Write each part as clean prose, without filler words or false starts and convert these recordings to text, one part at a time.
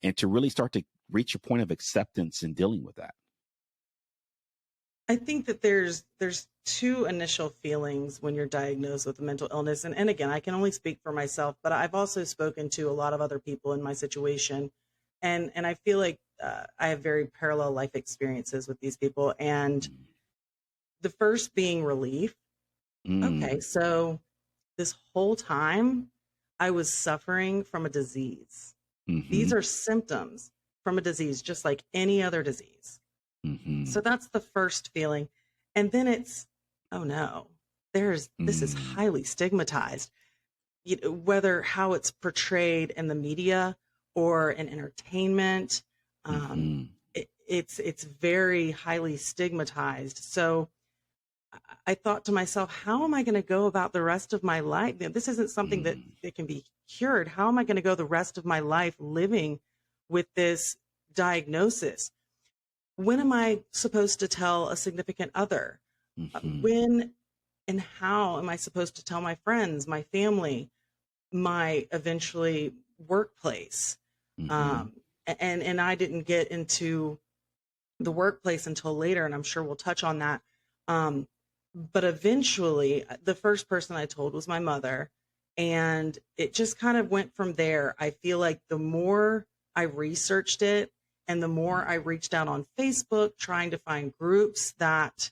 and to really start to reach a point of acceptance in dealing with that? I think that there's two initial feelings when you're diagnosed with a mental illness. And again, I can only speak for myself, but I've also spoken to a lot of other people in my situation. And I feel like I have very parallel life experiences with these people. And the first being relief. Okay, Mm. so this whole time I was suffering from a disease. Hmm. These are symptoms from a disease, just like any other disease. Hmm. So that's the first feeling. And then it's, oh no, this is Mm. highly stigmatized. Whether how it's portrayed in the media or in entertainment, um, Hmm. it's very highly stigmatized. So I thought to myself, how am I going to go about the rest of my life? This isn't something Mm. that can be cured. How am I going to go the rest of my life living with this diagnosis? When am I supposed to tell a significant other? Hmm. When and how am I supposed to tell my friends, my family, my eventually workplace? Hmm. Um, and I didn't get into the workplace until later, and I'm sure we'll touch on that. Um, but eventually, the first person I told was my mother, and it just kind of went from there. I feel like the more I researched it and the more I reached out on Facebook trying to find groups that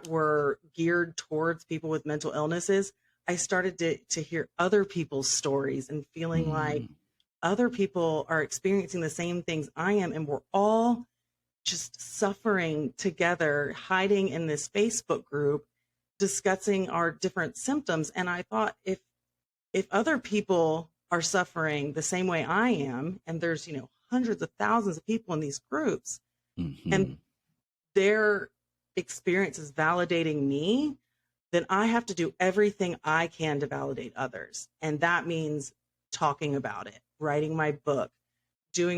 were geared towards people with mental illnesses, I started to hear other people's stories and feeling like Mm. other people are experiencing the same things I am, and we're all just suffering together, hiding in this Facebook group, discussing our different symptoms. And I thought, if other people are suffering the same way I am, and there's hundreds of thousands of people in these groups, and Hmm. their experience is validating me, then I have to do everything I can to validate others. And that means talking about it, writing my book, doing